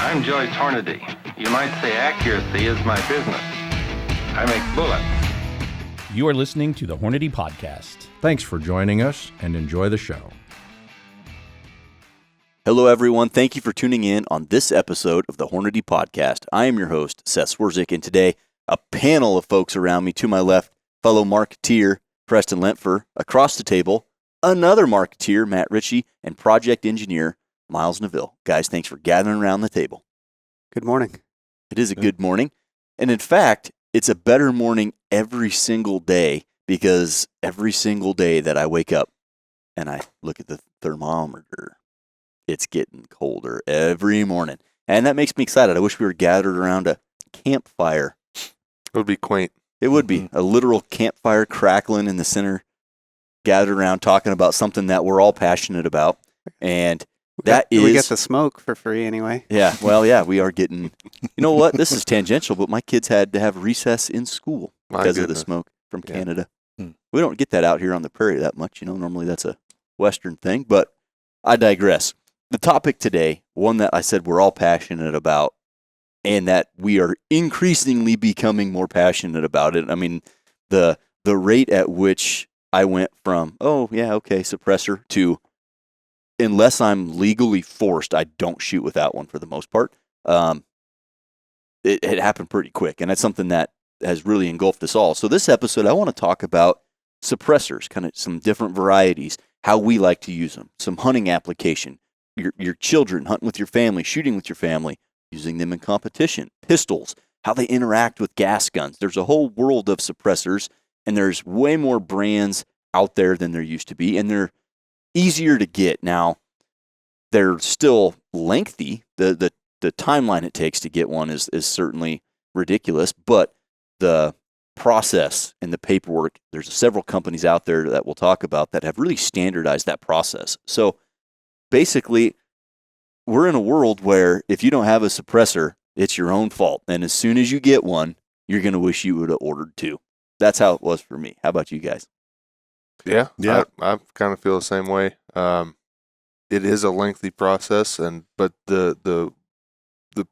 I'm Joyce Hornady. You might say accuracy is my business. I make bullets. You are listening to the Hornady Podcast. Thanks for joining us and enjoy the show. Hello, everyone. Thank you for tuning in on this episode of the Hornady Podcast. I am your host, Seth, and today a panel of folks around me. To my left, fellow marketeer Preston Lentfer. Across the table, another marketeer, Matt Ritchie, and project engineer Miles Neville. Guys, thanks for gathering around the table. Good morning. It is a good morning. And in fact, it's a better morning every single day, because every single day that I wake up and I look at the thermometer, it's getting colder every morning. And that makes me excited. I wish we were gathered around a campfire. It would be quaint. It would be a literal campfire crackling in the center, gathered around talking about something that we're all passionate about. And we get the smoke for free anyway. Yeah, well, yeah, we are getting, you know what, this is tangential, but my kids had to have recess in school because of the smoke from Canada. We don't get that out here on the prairie that much, normally that's a Western thing, but I digress. The topic today, one that I said we're all passionate about, and that we are increasingly becoming more passionate about it. I mean, the rate at which I went from, suppressor, to unless I'm legally forced, I don't shoot without one for the most part. It happened pretty quick, and that's something that has really engulfed us all. So this episode, I want to talk about suppressors, kind of some different varieties, how we like to use them, some hunting application, your children, hunting with your family, shooting with your family, using them in competition, pistols, how they interact with gas guns. There's a whole world of suppressors, and there's way more brands out there than there used to be, and they're easier to get. Now, they're still lengthy. The timeline it takes to get one is certainly ridiculous, but the process and the paperwork, there's several companies out there that we'll talk about that have really standardized that process. So basically, we're in a world where if you don't have a suppressor, it's your own fault. And as soon as you get one, you're going to wish you would have ordered two. That's how it was for me. How about you guys? Yeah. I kind of feel the same way. It is a lengthy process, but the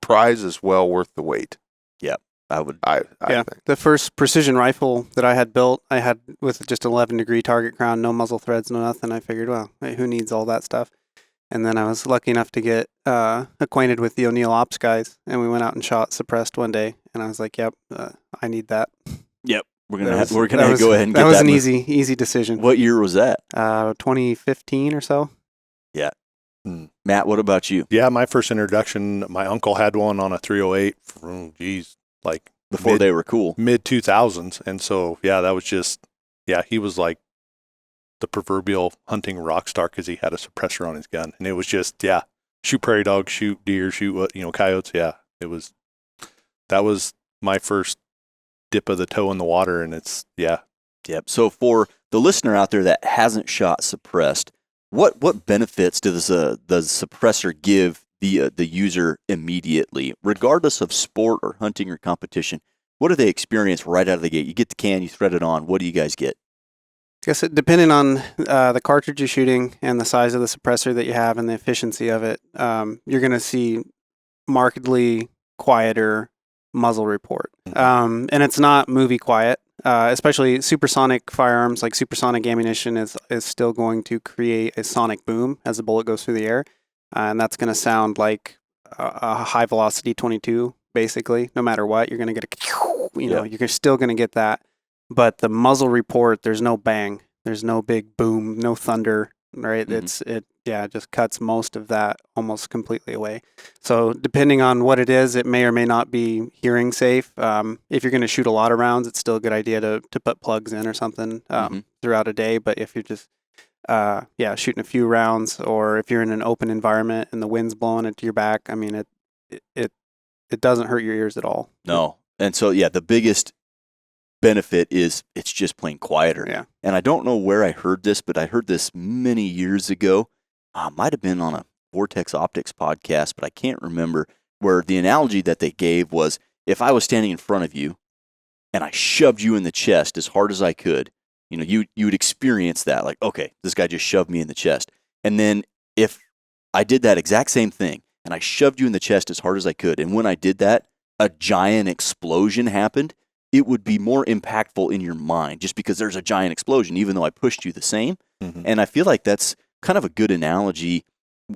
prize is well worth the wait. Yeah, I think. The first precision rifle that I had built, I had with just 11-degree target crown, no muzzle threads, no nothing. I figured, well, who needs all that stuff? And then I was lucky enough to get acquainted with the O'Neill Ops guys, and we went out and shot suppressed one day. And I was like, "Yep, I need that." Yep, we're gonna go ahead and get that. That was an easy decision. What year was that? 2015 or so. Yeah. Matt, what about you? Yeah, my first introduction, my uncle had one on a 308 from, before they were cool. Mid 2000s. And so, yeah, that was just, he was like the proverbial hunting rock star because he had a suppressor on his gun. And it was just, shoot prairie dogs, shoot deer, shoot, coyotes. Yeah, that was my first dip of the toe in the water. And it's, Yep. So for the listener out there that hasn't shot suppressed, what benefits does the suppressor give the user immediately, regardless of sport or hunting or competition? What do they experience right out of the gate? You get the can, you thread it on. What do you guys get? I guess depending on the cartridge you're shooting and the size of the suppressor that you have and the efficiency of it, you're going to see markedly quieter muzzle report. And it's not movie quiet. Especially supersonic firearms, like supersonic ammunition, is still going to create a sonic boom as the bullet goes through the air, and that's going to sound like a high velocity 22. Basically, no matter what, you're going to get you're still going to get that. But the muzzle report, there's no bang, there's no big boom, no thunder. Right? Mm-hmm. It just cuts most of that almost completely away. So depending on what it is, it may or may not be hearing safe. If you're going to shoot a lot of rounds, it's still a good idea to put plugs in or something throughout a day. But if you're just shooting a few rounds, or if you're in an open environment and the wind's blowing into your back, I mean it doesn't hurt your ears at all. No. And so the biggest benefit is it's just plain quieter. Yeah. And I don't know where I heard this, but I heard this many years ago. Might have been on a Vortex Optics podcast, but I can't remember, where the analogy that they gave was, if I was standing in front of you and I shoved you in the chest as hard as I could, you would experience that, like, okay, this guy just shoved me in the chest. And then if I did that exact same thing and I shoved you in the chest as hard as I could. And when I did that, a giant explosion happened. It would be more impactful in your mind just because there's a giant explosion, even though I pushed you the same. Mhm. And I feel like that's kind of a good analogy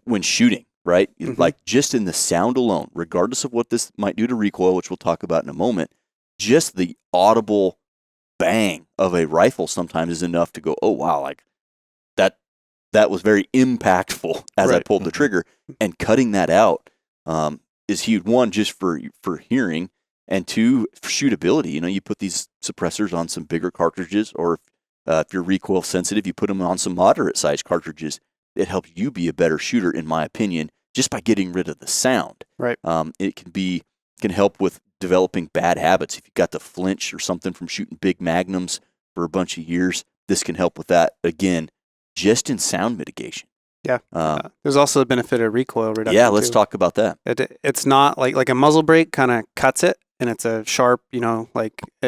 when shooting, right? Mhm. Like just in the sound alone, regardless of what this might do to recoil, which we'll talk about in a moment, just the audible bang of a rifle sometimes is enough to go, oh, wow, like that was very impactful as I Right. pulled the trigger. And cutting that out is huge. One, just for hearing, and two, for shootability. You know, you put these suppressors on some bigger cartridges, or if you're recoil sensitive, you put them on some moderate sized cartridges. It helps you be a better shooter, in my opinion, just by getting rid of the sound. Right. It can help with developing bad habits. If you've got the flinch or something from shooting big magnums for a bunch of years, this can help with that. Again, just in sound mitigation. Yeah. There's also the benefit of recoil reduction. Yeah, let's too. talk about that. It's not like a muzzle brake kind of cuts it, and it's a sharp,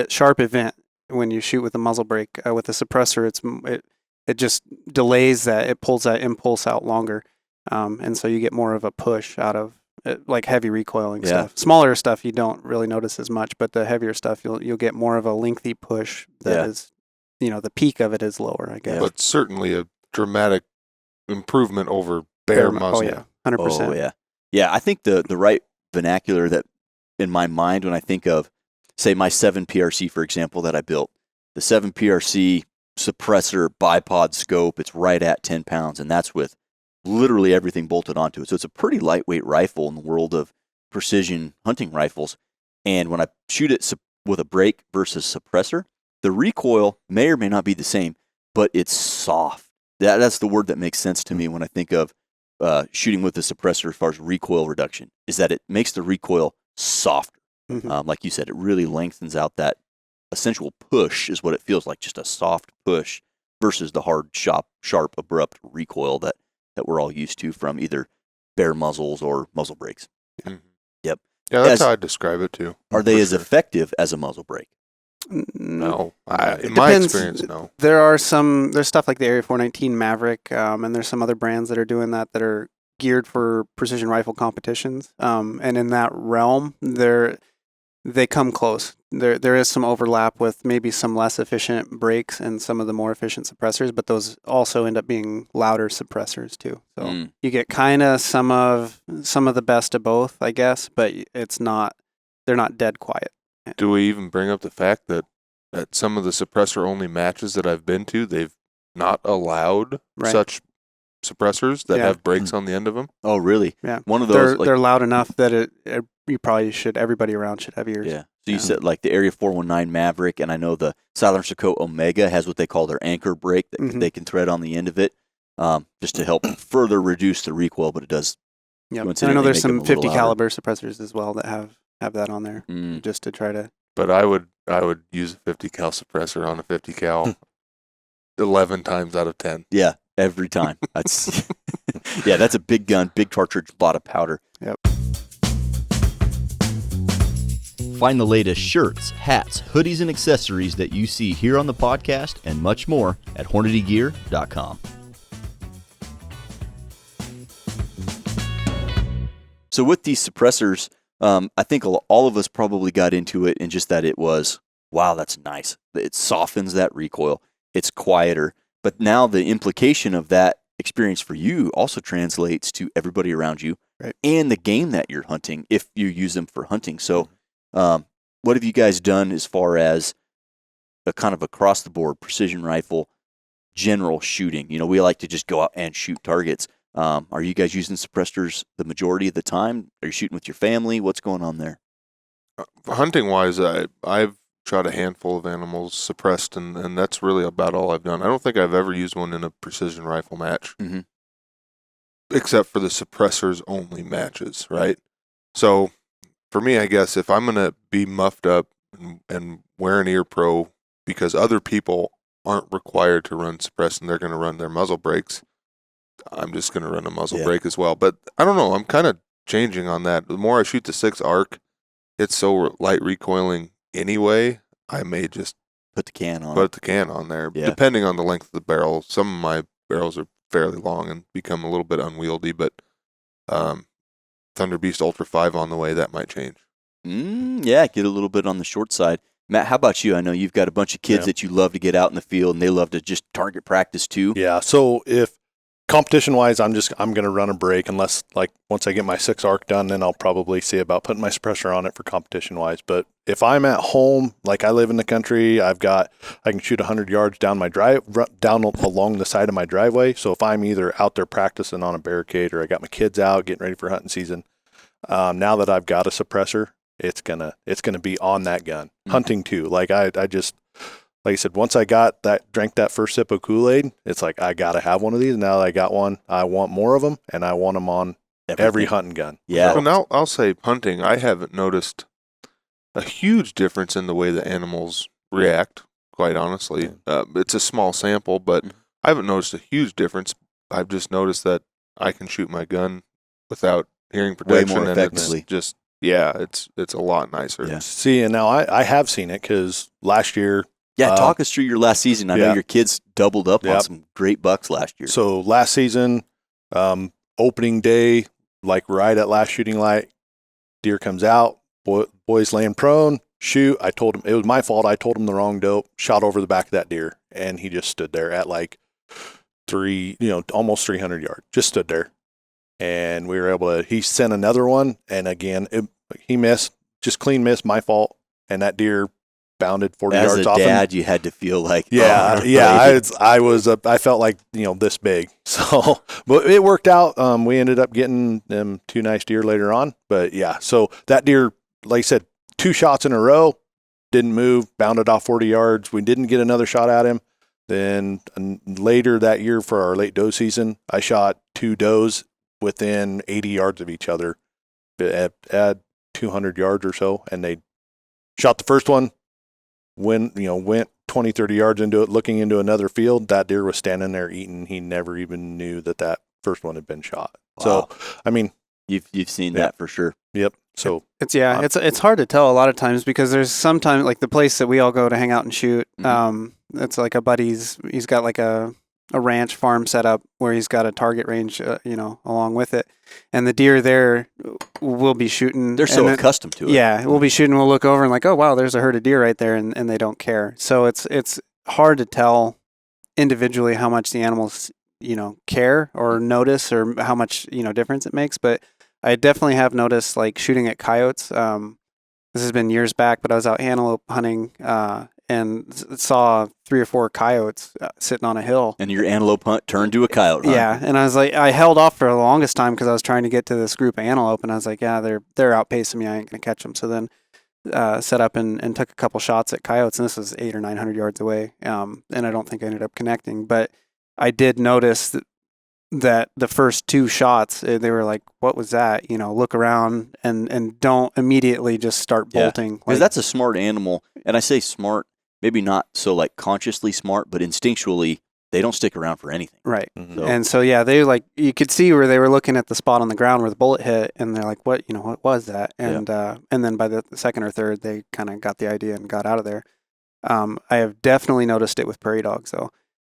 sharp event when you shoot with a muzzle brake. With a suppressor, it just delays that. It pulls that impulse out longer, and so you get more of a push out of it, like heavy recoiling Yeah. stuff. Smaller stuff you don't really notice as much, but the heavier stuff you'll get more of a lengthy push that is, the peak of it is lower, I guess. But certainly a dramatic improvement over bare muzzle. Oh yeah, 100%. Oh yeah, yeah. I think the right vernacular that in my mind when I think of, say, my 7 PRC, for example, that I built, the 7 PRC suppressor bipod scope, it's right at 10 pounds, and that's with literally everything bolted onto it. So it's a pretty lightweight rifle in the world of precision hunting rifles. And when I shoot it with a brake versus suppressor, the recoil may or may not be the same, but it's soft. That's the word that makes sense to me when I think of shooting with the suppressor as far as recoil reduction, is that it makes the recoil softer. Mhm. Like you said, it really lengthens out that essential push is what it feels like, just a soft push versus the hard, sharp, abrupt recoil that we're all used to from either bare muzzles or muzzle brakes. Mhm. Yep. Yeah, that's As- how I describe it too. Are they for as sure. effective as a muzzle brake? No, It in my depends. experience, no. There's stuff like the Area 419 Maverick, and there's some other brands that are doing that are geared for precision rifle competitions. And in that realm, they come close. There is some overlap with maybe some less efficient brakes and some of the more efficient suppressors, but those also end up being louder suppressors too. So Mm. you get kind of some of the best of both, I guess, but they're not dead quiet. Do we even bring up the fact that at some of the suppressor only matches that I've been to, they've not allowed Right. such suppressors that Yeah. have brakes on the end of them? Oh, really? Yeah. One of those. They're loud enough that everybody around should have ears. Yeah. So you Yeah. said like the Area 419 Maverick, and I know the Silencer Co. Omega has what they call their anchor brake that Mhm. they can thread on the end of it, just to help further reduce the recoil. But it does. Yep. And I know Coincidentally there's make some them a little 50 louder. caliber suppressors as well that have that on there Mm. just to try to. But I would use a 50 cal suppressor on a 50 cal 11 times out of 10. Yeah, every time. That's yeah, that's a big gun, big cartridge, lot of powder. Find the latest shirts, hats, hoodies, and accessories that you see here on the podcast and much more at HornadyGear.com. So with these suppressors, I think all of us probably got into it in just that it was, wow, that's nice. It softens that recoil. It's quieter. But now the implication of that experience for you also translates to everybody around you, Right. and the game that you're hunting if you use them for hunting. So what have you guys done as far as a kind of across the board precision rifle general shooting? You know, we like to just go out and shoot targets. Are you guys using suppressors the majority of the time? Are you shooting with your family? What's going on there? Hunting wise, I've shot a handful of animals suppressed, and that's really about all I've done. I don't think I've ever used one in a precision rifle match, Mhm. except for the suppressors only matches, right? So for me, I guess if I'm going to be muffed up and wear an ear pro because other people aren't required to run suppress and they're going to run their muzzle brakes, I'm just going to run a muzzle Yeah. brake as well. But I don't know. I'm kind of changing on that. The more I shoot the 6 arc, it's so light recoiling anyway, I may just Put the can on. put the can on there, Yeah. depending on the length of the barrel. Some of my barrels are fairly long and become a little bit unwieldy, but Thunder Beast Ultra 5 on the way, that might change. Yeah, get a little bit on the short side. Matt, how about you? I know you've got a bunch of kids that you love to get out in the field, and they love to just target practice too. Yeah. So if competition wise, I'm going to run a break unless like once I get my 6 arc done, then I'll probably see about putting my suppressor on it for competition wise. But if I'm at home, like I live in the country, I can shoot 100 yards down down along the side of my driveway. So if I'm either out there practicing on a barricade or I got my kids out getting ready for hunting season, now that I've got a suppressor, it's gonna be on that gun. Hunting too. Like I just, like I said, once I drank that first sip of Kool-Aid, it's like I gotta have one of these. Now that I got one, I want more of them, and I want them on every hunting gun. Yeah. Well, now I'll say hunting. I haven't noticed a huge difference in the way the animals react. Quite honestly, it's a small sample, but I haven't noticed a huge difference. I've just noticed that I can shoot my gun without hearing protection, way more and effectively. it's just it's a lot nicer. Yeah. See, and now I have seen it because last year. Yeah, talk us through your last season. I know Yeah. your kids doubled up on Yep. some great bucks last year. So last season, opening day, like right at last shooting light, deer comes out, boys laying prone, shoot. I told him it was my fault. I told him the wrong dope, shot over the back of that deer, and he just stood there at like almost 300 yards, just stood there. And we were able to, he sent another one, and again, he missed, just clean miss, my fault. And that deer bounded 40 As yards a off him. dad, you had to feel like, Yeah, I felt like this big. So, but it worked out. We ended up getting them 2 nice deer later on. But yeah, so that deer, like I said, 2 shots in a row, didn't move, bounded off 40 yards. We didn't get another shot at him. Then later that year for our late doe season, I shot 2 does within 80 yards of each other at 200 yards or so, and they shot the first one. Went 20, 30 yards into it, looking into another field. That deer was standing there eating. He never even knew that first one had been shot. Wow. So, I mean, you've seen that for sure. Yep. So it's hard to tell a lot of times because there's sometimes like the place that we all go to hang out and shoot. It's like a buddy's. He's got like a ranch farm set up where he's got a target range, along with it, and the deer there will be shooting. They're so accustomed to it. Yeah, we'll be shooting. We'll look over and like, oh wow, there's a herd of deer right there, and they don't care. So it's hard to tell individually how much the animals care or notice or how much difference it makes. But I definitely have noticed like shooting at coyotes. This has been years back, but I was out antelope hunting and saw 3 or 4 coyotes sitting on a hill. And your antelope hunt turned to a coyote hunt. Yeah, and I was like, I held off for the longest time because I was trying to get to this group of antelope, and I was like, yeah, they're outpacing me. I ain't gonna catch them. So then set up and took a couple shots at coyotes, and this was 800 or 900 yards away. And I don't think I ended up connecting, but I did notice that the first 2 shots, they were like, what was that? Look around and don't immediately just start bolting. Because that's a smart animal. And I say smart, maybe not so like consciously smart, but instinctually, they don't stick around for anything. Right. Mm-hmm. And so, yeah, they you could see where they were looking at the spot on the ground where the bullet hit, and they're like, what was that? And then by the second or third, they kind of got the idea and got out of there. I have definitely noticed it with prairie dogs, though.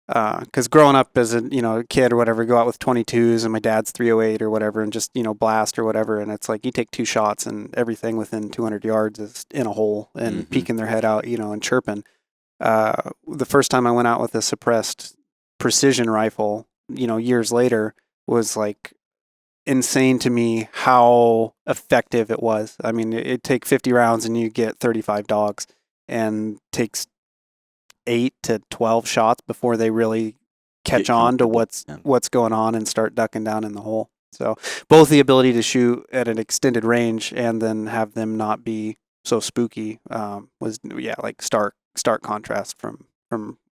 Because growing up as a kid or whatever, go out with 22s and my dad's 308 or whatever, and just blast or whatever, and it's like you take 2 shots and everything within 200 yards is in a hole and peeking their head out, and chirping. The first time I went out with a suppressed precision rifle, years later, was like insane to me how effective it was. I mean, it'd take 50 rounds and you get 35 dogs, and takes 8 to 12 shots before they really catch on to what's going on and start ducking down in the hole. So both the ability to shoot at an extended range and then have them not be so spooky was like stark contrast from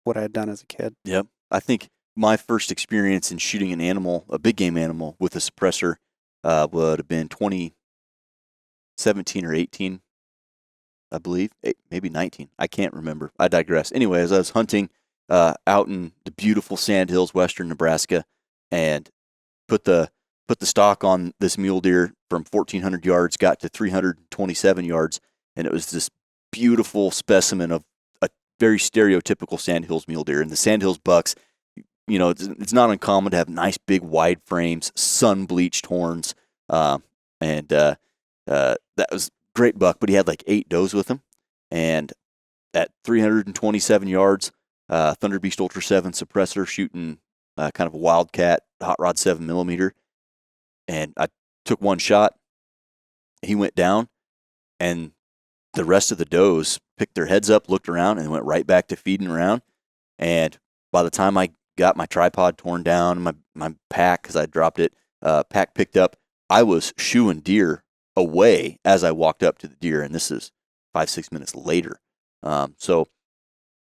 what I had done as a kid. Yep. I think my first experience in shooting an animal, a big game animal, with a suppressor would have been 2017 or 18. I believe, maybe 19. I can't remember. I digress. Anyway, as I was hunting out in the beautiful sandhills, western Nebraska, and put the stock on this mule deer from 1,400 yards, got to 327 yards, and it was this beautiful specimen of a very stereotypical sandhills mule deer. And the sandhills bucks, it's not uncommon to have nice, big, wide frames, sun-bleached horns. And that was great buck, but he had like 8 does with him. And at 327 yards, Thunder Beast Ultra 7 suppressor shooting kind of a wildcat hot rod 7mm. And I took one shot. He went down, and the rest of the does picked their heads up, looked around, and went right back to feeding around. And by the time I got my tripod torn down, my pack, because I dropped it, pack picked up, I was shooing deer away as I walked up to the deer, and this is 5-6 minutes later. So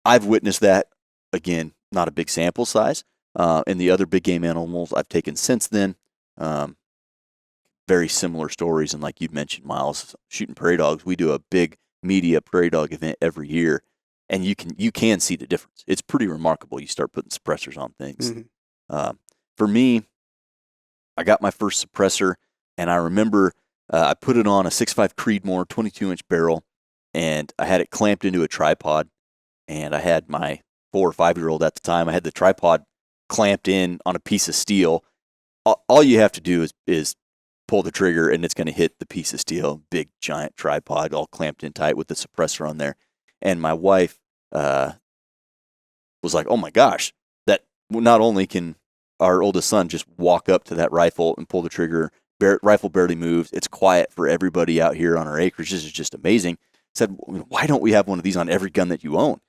I've witnessed that. Again, not a big sample size. And the other big game animals I've taken since then, very similar stories. And like you mentioned, Miles, shooting prairie dogs, we do a big media prairie dog event every year, and you can see the difference. It's pretty remarkable. You start putting suppressors on things. Mm-hmm. For me, I got my first suppressor, and I remember I put it on a 6.5 Creedmoor 22-inch barrel, and I had it clamped into a tripod, and I had my 4 or 5-year-old at the time. I had the tripod clamped in on a piece of steel. All you have to do is pull the trigger, and it's going to hit the piece of steel. Big, giant tripod, all clamped in tight with the suppressor on there. And my wife was like, oh my gosh, that not only can our oldest son just walk up to that rifle and pull the trigger, rifle barely moves, it's quiet for everybody out here on our acreage. This is just amazing. Said, why don't we have one of these on every gun that you own?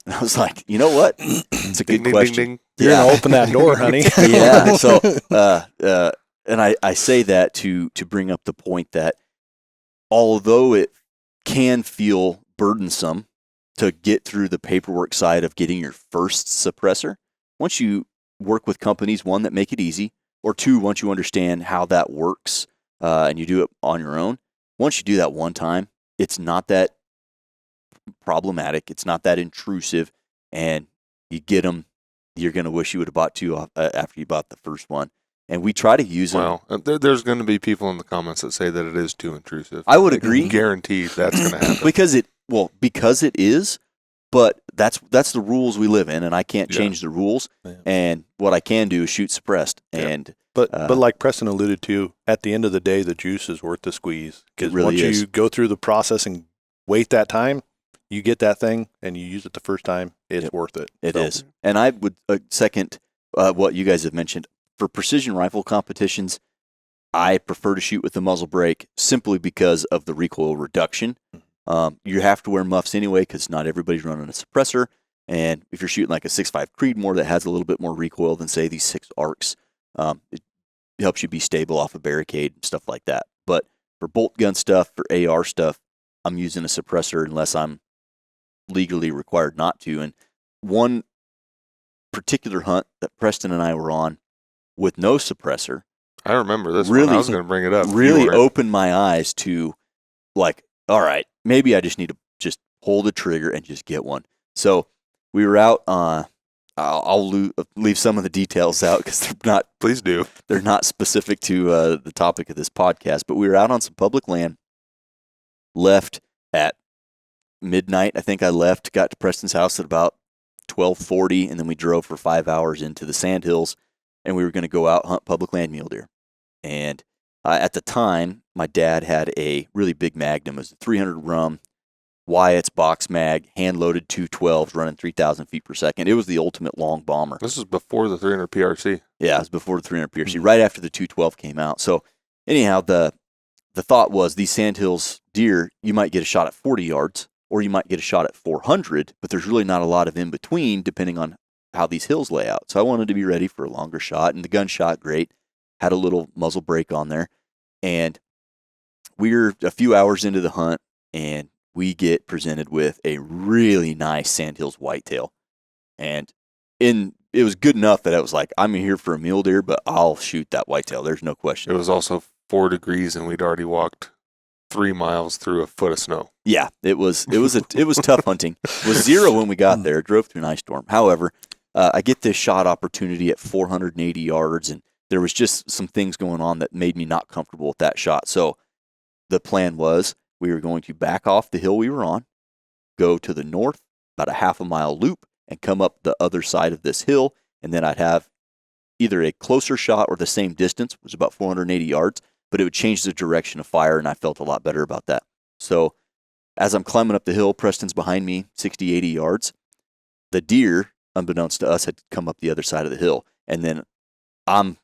And I was like, you know what? It's a good question. Ding, ding. You're going to open that door, honey. Yeah. So, and I say that to bring up the point that although it can feel burdensome to get through the paperwork side of getting your first suppressor, once you work with companies, one, that make it easy, or two, once you understand how that works and you do it on your own, once you do that one time, it's not that problematic. It's not that intrusive, and you get them. You're going to wish you would have bought 2 after you bought the first one. And we try to use them. Well, there's going to be people in the comments that say that it is too intrusive. I would agree. Guaranteed that's going to happen. because it is, but that's the rules we live in, and I can't change the rules. Yeah. And what I can do is shoot suppressed. Yeah. And but like Preston alluded to, at the end of the day, the juice is worth the squeeze. Because really once you go through the process and wait that time, you get that thing and you use it the first time, it's worth it. It is. And I would second what you guys have mentioned. For precision rifle competitions, I prefer to shoot with the muzzle brake simply because of the recoil reduction. You have to wear muffs anyway because not everybody's running a suppressor. And if you're shooting like a 6.5 Creedmoor that has a little bit more recoil than, say, these 6 arcs, it helps you be stable off a barricade and stuff like that. But for bolt gun stuff, for AR stuff, I'm using a suppressor unless I'm legally required not to. And one particular hunt that Preston and I were on with no suppressor, I remember this really, one. I was going to bring it up. Really opened my eyes to, like, all right, maybe I just need to just pull the trigger and just get one. So we were out. I'll leave some of the details out because they're not. Please do. They're not specific to the topic of this podcast. But we were out on some public land. Left at midnight. I think I left. Got to Preston's house at about 12:40, and then we drove for 5 hours into the Sandhills, and we were going to go out hunt public land mule deer. And at the time, my dad had a really big Magnum. It was a 300 rum Wyatt's box mag, hand-loaded 212s running 3,000 feet per second. It was the ultimate long bomber. This was before the 300 PRC. Yeah, it was before the 300 PRC, right after the 212 came out. So anyhow, the thought was these Sandhills deer, you might get a shot at 40 yards, or you might get a shot at 400, but there's really not a lot of in between depending on how these hills lay out. So I wanted to be ready for a longer shot, and the gun shot great. Had a little muzzle brake on there, and we're a few hours into the hunt, and we get presented with a really nice Sandhills whitetail. And it was good enough that I was like, I'm here for a mule deer, but I'll shoot that whitetail. There's no question. It was also 4 degrees, and we'd already walked 3 miles through a foot of snow. Yeah, it was tough hunting. It was 0 when we got there. Drove through an ice storm. However, I get this shot opportunity at 480 yards, and there was just some things going on that made me not comfortable with that shot. So the plan was we were going to back off the hill we were on, go to the north, about a half a mile loop, and come up the other side of this hill, and then I'd have either a closer shot or the same distance, which was about 480 yards, but it would change the direction of fire, and I felt a lot better about that. So as I'm climbing up the hill, Preston's behind me, 60, 80 yards. The deer, unbeknownst to us, had come up the other side of the hill. And then I'm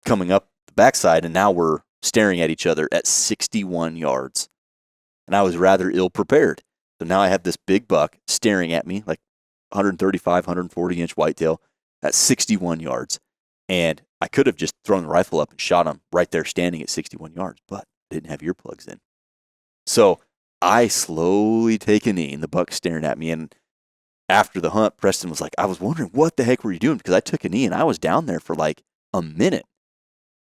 coming up the backside, and now we're staring at each other at 61 yards. And I was rather ill prepared. So now I have this big buck staring at me, like 135, 140-inch whitetail at 61 yards. And I could have just thrown the rifle up and shot him right there standing at 61 yards, but I didn't have earplugs in. So I slowly take a knee, and the buck's staring at me. And after the hunt, Preston was like, I was wondering, what the heck were you doing? Because I took a knee, and I was down there for like a minute.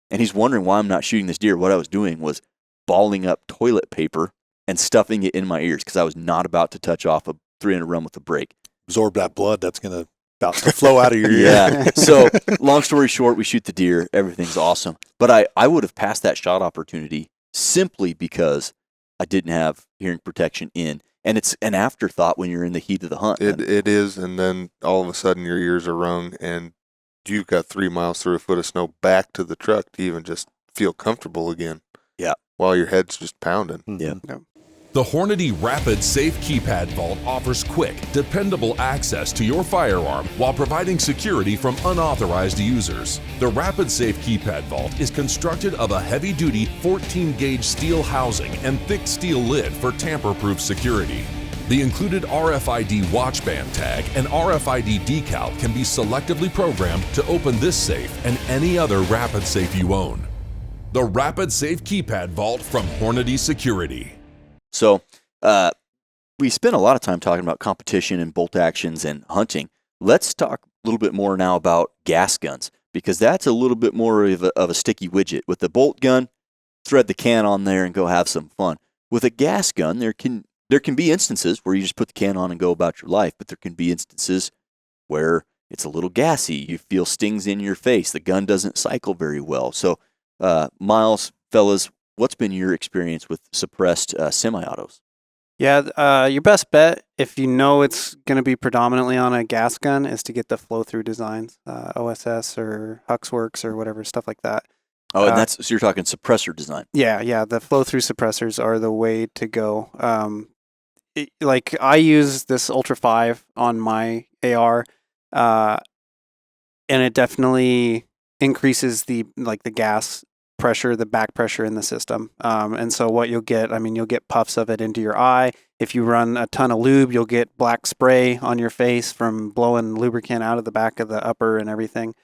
And he's wondering why I'm not shooting this deer. What I was doing was balling up toilet paper and stuffing it in my ears because I was not about to touch off a 300 run with a break. Absorb that blood that's about to flow out of your ear. Yeah. So long story short, we shoot the deer. Everything's awesome. But I would have passed that shot opportunity simply because I didn't have hearing protection in. And it's an afterthought when you're in the heat of the hunt. It is, and then all of a sudden your ears are rung, and you've got 3 miles through a foot of snow back to the truck to even just feel comfortable again. Yeah. While your head's just pounding. Yeah. The Hornady Rapid Safe Keypad Vault offers quick, dependable access to your firearm while providing security from unauthorized users. The Rapid Safe Keypad Vault is constructed of a heavy-duty 14-gauge steel housing and thick steel lid for tamper-proof security. The included RFID watch band tag and RFID decal can be selectively programmed to open this safe and any other Rapid Safe you own. The Rapid Safe Keypad Vault from Hornady Security. So we spent a lot of time talking about competition and bolt actions and hunting. Let's talk a little bit more now about gas guns, because that's a little bit more of a sticky widget. With the bolt gun, thread the can on there and go have some fun. With a gas gun, there can be instances where you just put the can on and go about your life, but there can be instances where it's a little gassy. You feel stings in your face. The gun doesn't cycle very well. So, Miles, fellas, what's been your experience with suppressed semi-autos? Yeah, your best bet, if you know it's going to be predominantly on a gas gun, is to get the flow-through designs, OSS or Huxworks or whatever, stuff like that. Oh, and so you're talking suppressor design. Yeah, the flow-through suppressors are the way to go. Like I use this Ultra 5 on my AR, and it definitely increases the gas pressure, the back pressure in the system. And so what you'll get, you'll get puffs of it into your eye. If you run a ton of lube, you'll get black spray on your face from blowing lubricant out of the back of the upper and everything.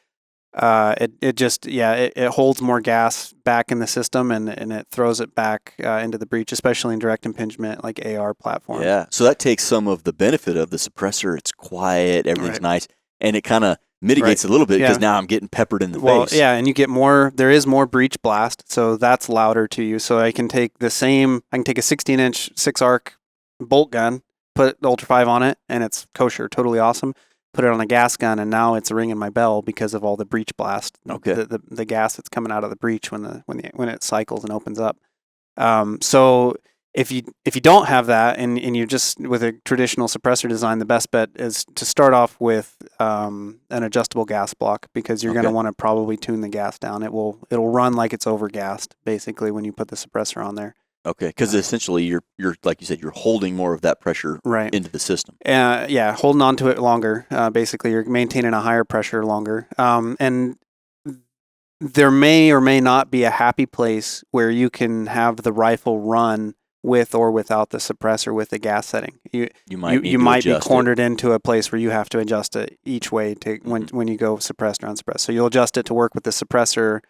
It holds more gas back in the system and it throws it back into the breech, especially in direct impingement like AR platform. Yeah, so that takes some of the benefit of the suppressor. It's quiet, everything's nice, and it kind of mitigates a little bit because now I'm getting peppered in the face. Yeah, and you get more, there is more breech blast, so that's louder to you. So I can take a 16-inch 6-arc bolt gun, put the Ultra 5 on it, and it's kosher, totally awesome. Put it on a gas gun, and now it's ringing my bell because of all the breech blast. Okay. The gas that's coming out of the breech when it cycles and opens up. So if you don't have that and you're just with a traditional suppressor design, the best bet is to start off with an adjustable gas block, because you're going to want to probably tune the gas down. It'll run like it's overgassed basically when you put the suppressor on there. Okay, because essentially you're like you said, you're holding more of that pressure into the system. Holding on to it longer. Basically, you're maintaining a higher pressure longer. And there may or may not be a happy place where you can have the rifle run with or without the suppressor with the gas setting. You might be cornered into a place where you have to adjust it each way to when you go suppressed or unsuppressed. So you'll adjust it to work with the suppressor.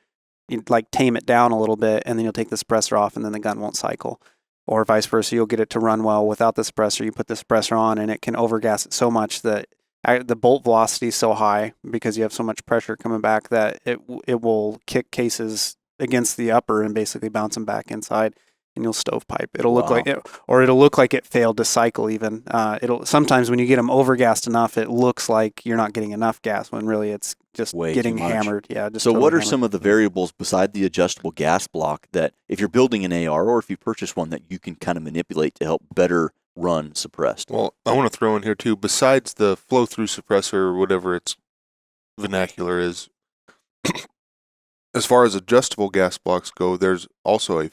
You'd tame it down a little bit, and then you'll take the suppressor off, and then the gun won't cycle. Or vice versa, you'll get it to run well without the suppressor. You put the suppressor on, and it can overgas it so much that the bolt velocity is so high because you have so much pressure coming back that it will kick cases against the upper and basically bounce them back inside, and you'll stovepipe. It'll look like it, or it'll look like it failed to cycle even. Sometimes when you get them overgassed enough, it looks like you're not getting enough gas when really it's just getting hammered. Yeah. So what are some of the variables beside the adjustable gas block that if you're building an AR or if you purchase one that you can kind of manipulate to help better run suppressed? Well, I want to throw in here too, besides the flow-through suppressor or whatever its vernacular is, As far as adjustable gas blocks go, there's also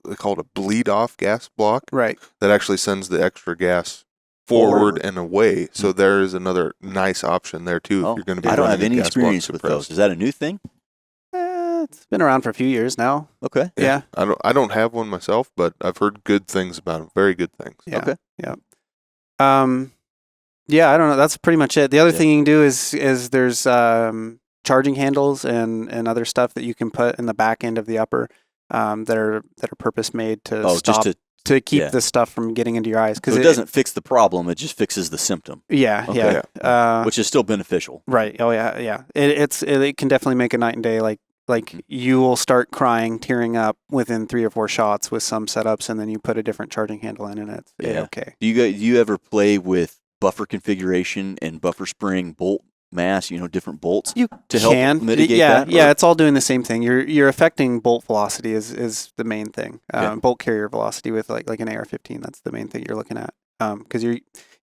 they call it a bleed-off gas block Right. that actually sends the extra gas forward and away. So there is another nice option there too. If you're going to be I don't have running any a gas block experience with those. suppressed. Is that a new thing? It's been around for a few years now. Okay. Yeah. I don't have one myself, but I've heard good things about them. Very good things. Yeah. Okay. Yeah. Yeah, I don't know. That's pretty much it. The other thing you can do is there's charging handles and other stuff that you can put in the back end of the upper that are purpose made to stop just to keep the stuff from getting into your eyes, because it doesn't fix the problem; it just fixes the symptom. Yeah, Okay. yeah. Which is still beneficial. Right. Oh yeah, yeah. It can definitely make a night and day. Like you will start crying, tearing up within 3 or 4 shots with some setups, and then you put a different charging handle in, and it's okay. Do you ever play with buffer configuration and buffer spring bolt mass? Different bolts You to can help mitigate yeah, that. Yeah, it's all doing the same thing. You're affecting bolt velocity is the main thing. Okay. Bolt carrier velocity with like an AR-15. That's the main thing you're looking at. Because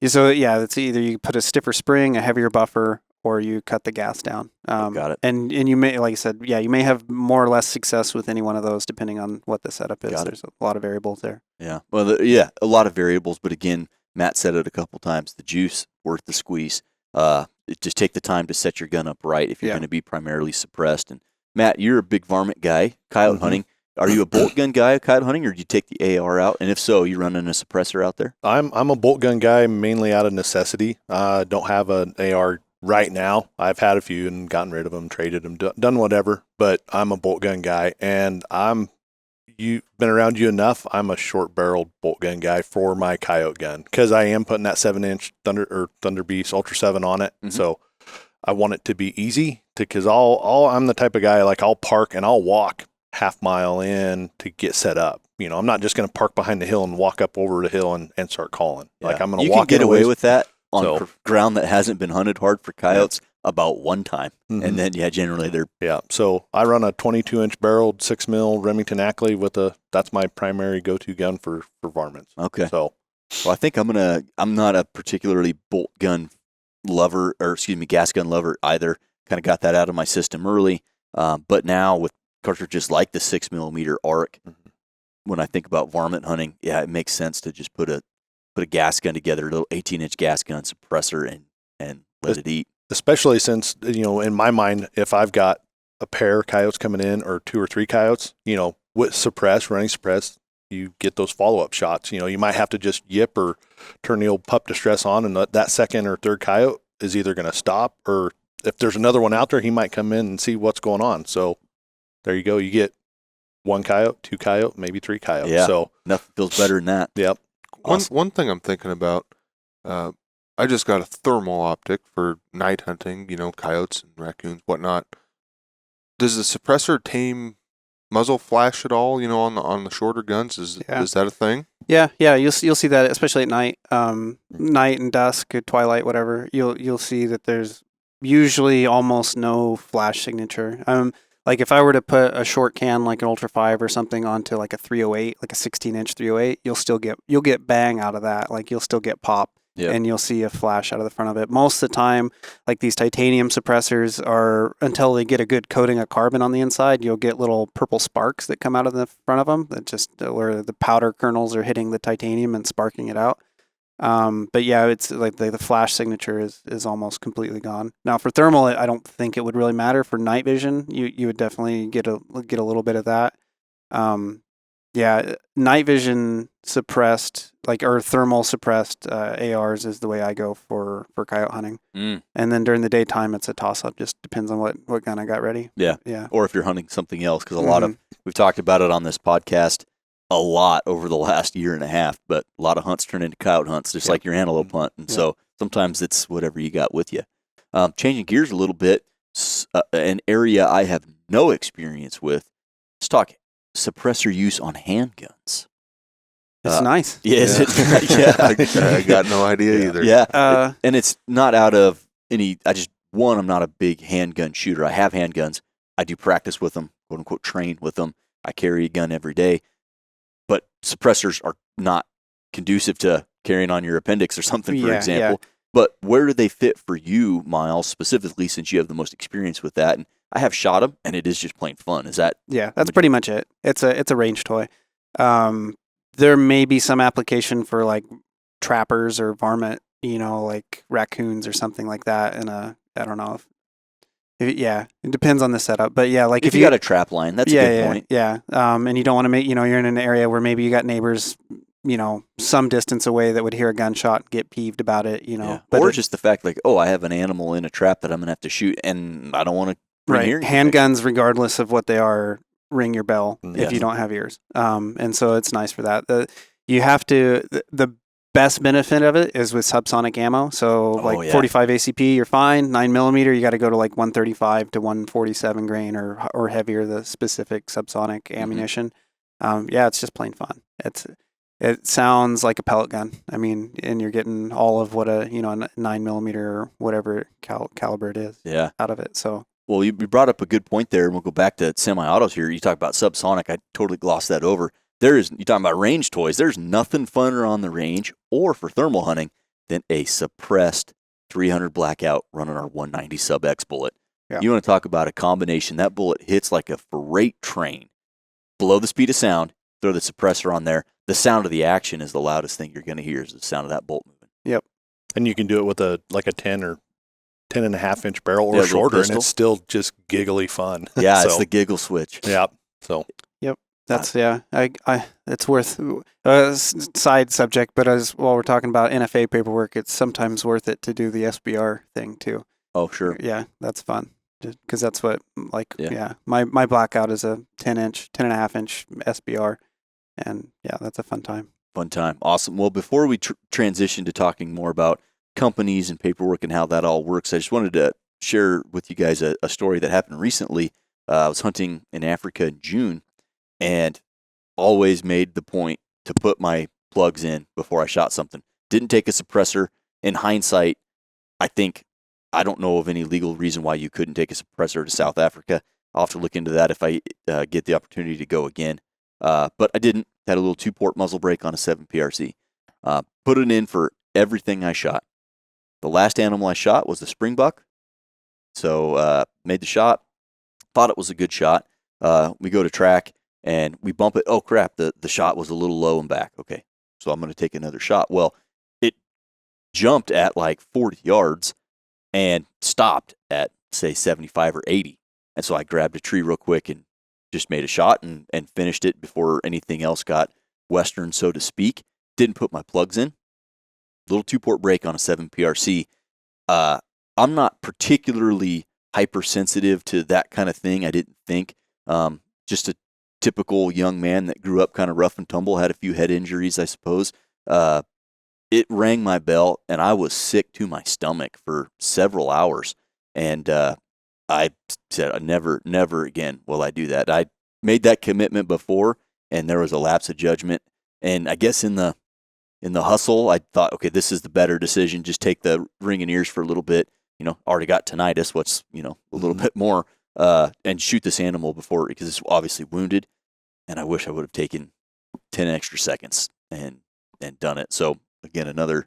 it's either you put a stiffer spring, a heavier buffer, or you cut the gas down. Got it. And you may, like I said, you may have more or less success with any one of those depending on what the setup is. There's a lot of variables there. Yeah. Well, a lot of variables, but again, Matt said it a couple times. The juice worth the squeeze. Just take the time to set your gun up right if you're going to be primarily suppressed. And Matt, you're a big varmint guy, coyote hunting. Are you a bolt gun guy, coyote hunting, or do you take the AR out? And if so, you running a suppressor out there? I'm a bolt gun guy mainly out of necessity. Don't have an AR right now. I've had a few and gotten rid of them, traded them, done whatever. But I'm a bolt gun guy, and you've been around you enough. I'm a short-barreled bolt gun guy for my coyote gun because I am putting that 7-inch Thunder Beast Ultra 7 on it. Mm-hmm. So I want it to be easy because I'm the type of guy, like, I'll park and I'll walk half mile in to get set up. I'm not just going to park behind the hill and walk up over the hill and start calling. Yeah. Like, I'm going to You walk can get in away ways. with that on ground that hasn't been hunted hard for coyotes about one time. Mhm. And then, generally they're... Yeah, so I run a 22-inch barreled 6mm Remington Ackley that's my primary go-to gun for varmints. Okay. So, Well, I think I'm not a particularly bolt gun lover, gas gun lover either. Kind of got that out of my system early. But now with cartridges like the 6mm ARC, when I think about varmint hunting, it makes sense to just put a gas gun together, a little 18-inch gas gun suppressor, and let it eat. especially since, in my mind, if I've got a pair of coyotes coming in or 2 or 3 coyotes, with running suppress, you get those follow-up shots. You might have to just yip or turn the old pup distress on, and that second or third coyote is either going to stop, or if there's another one out there, he might come in and see what's going on. So there you go. You get 1 coyote, 2 coyote, maybe 3 coyotes. Yeah. So Nothing feels better than that. Yep. Awesome. One thing I'm thinking about, I just got a thermal optic for night hunting, coyotes and raccoons, whatnot. Does the suppressor tame muzzle flash at all, on the shorter guns? Is that a thing? Yeah, you'll see that, especially at night, night and dusk, twilight, whatever. You'll see that there's usually almost no flash signature. Like if I were to put a short can like an Ultra 5 or something onto like a 308, like a 16-inch 308, you'll get bang out of that. Like you'll still get pop. Yep. And you'll see a flash out of the front of it. Most of the time, like these titanium suppressors are, until they get a good coating of carbon on the inside, you'll get little purple sparks that come out of the front of them, that just where the powder kernels are hitting the titanium and sparking it out. But yeah, it's like the flash signature is almost completely gone. Now for thermal, I don't think it would really matter. For night vision, you would definitely get a little bit of that. Yeah, night vision suppressed, or thermal suppressed ARs is the way I go for coyote hunting. Mm. And then during the daytime, it's a toss up. Just depends on what gun I got ready. Yeah. Yeah. Or if you're hunting something else, because a lot of, we've talked about it on this podcast a lot over the last year and a half, but a lot of hunts turn into coyote hunts, just like your antelope hunt. And so sometimes it's whatever you got with you. Changing gears a little bit, an area I have no experience with. Let's talk suppressor use on handguns. It's nice. Yeah, is it? Yeah. I got no idea either. Yeah. And it's not out of any, I'm not a big handgun shooter. I have handguns. I do practice with them, quote unquote, train with them. I carry a gun every day. But suppressors are not conducive to carrying on your appendix or something, for example. But where do they fit for you, Miles, specifically, since you have the most experience with that? And I have shot them, and it is just plain fun. Is that? Yeah, that's pretty much it. It's a range toy. There may be some application for like trappers or varmint, like raccoons or something like that. And I don't know it depends on the setup. But yeah, like if you got a trap line, that's a good point. Yeah. And you don't want to make, you're in an area where maybe you got neighbors, some distance away that would hear a gunshot and get peeved about it, Yeah. But Or just the fact like, oh, I have an animal in a trap that I'm gonna have to shoot, and I don't want to bring hearing handguns, regardless of what they are, ring your bell if Yes. you don't have ears. And so it's nice for that. The best benefit of it is with subsonic ammo. So 45 ACP, you're fine. 9mm, you got to go to like 135 to 147 grain or heavier, the specific subsonic ammunition. It's just plain fun. It sounds like a pellet gun. I mean, and you're getting all of what a 9mm or whatever caliber it is out of it. So. Well, you brought up a good point there, and we'll go back to semi-autos here. You talk about subsonic. I totally glossed that over. You're talking about range toys. There's nothing funner on the range or for thermal hunting than a suppressed 300 blackout running our 190 sub X bullet. Yeah. You want to talk about a combination. That bullet hits like a freight train. Below the speed of sound, throw the suppressor on there. The sound of the action is the loudest thing you're going to hear is the sound of that bolt moving. Yep. And you can do it with a 10 or 10.5-inch barrel or shorter, and it's still just giggly fun. Yeah, it's the giggle switch. Yeah. So. Yep. That's it's worth side subject, but while we're talking about NFA paperwork, it's sometimes worth it to do the SBR thing too. Oh, sure. Yeah, that's fun. Because that's what my blackout is a 10.5-inch SBR, and that's a fun time. Fun time. Awesome. Well, before we transition to talking more about companies and paperwork and how that all works, I just wanted to share with you guys a story that happened recently. I was hunting in Africa in June and always made the point to put my plugs in before I shot something. Didn't take a suppressor. In hindsight, I don't know of any legal reason why you couldn't take a suppressor to South Africa. I'll have to look into that if I get the opportunity to go again. But I didn't. Had a little 2-port muzzle brake on a 7 PRC. Put it in for everything I shot. The last animal I shot was the springbuck. So made the shot. Thought it was a good shot. We go to track and we bump it. Oh, crap. The shot was a little low and back. Okay. So I'm going to take another shot. Well, it jumped at like 40 yards and stopped at, say, 75 or 80. And so I grabbed a tree real quick and just made a shot and finished it before anything else got Western, so to speak. Didn't put my plugs in. Little 2-port brake on a 7 PRC. I'm not particularly hypersensitive to that kind of thing. I didn't think. Just a typical young man that grew up kind of rough and tumble, had a few head injuries, I suppose. It rang my bell, and I was sick to my stomach for several hours. And I said, never again will I do that. I made that commitment before, and there was a lapse of judgment. And I guess in the hustle, I thought, okay, this is the better decision. Just take the ringing ears for a little bit. Already got tinnitus. What's a little bit more, and shoot this animal before, because it's obviously wounded. And I wish I would have taken 10 extra seconds and done it. So again, another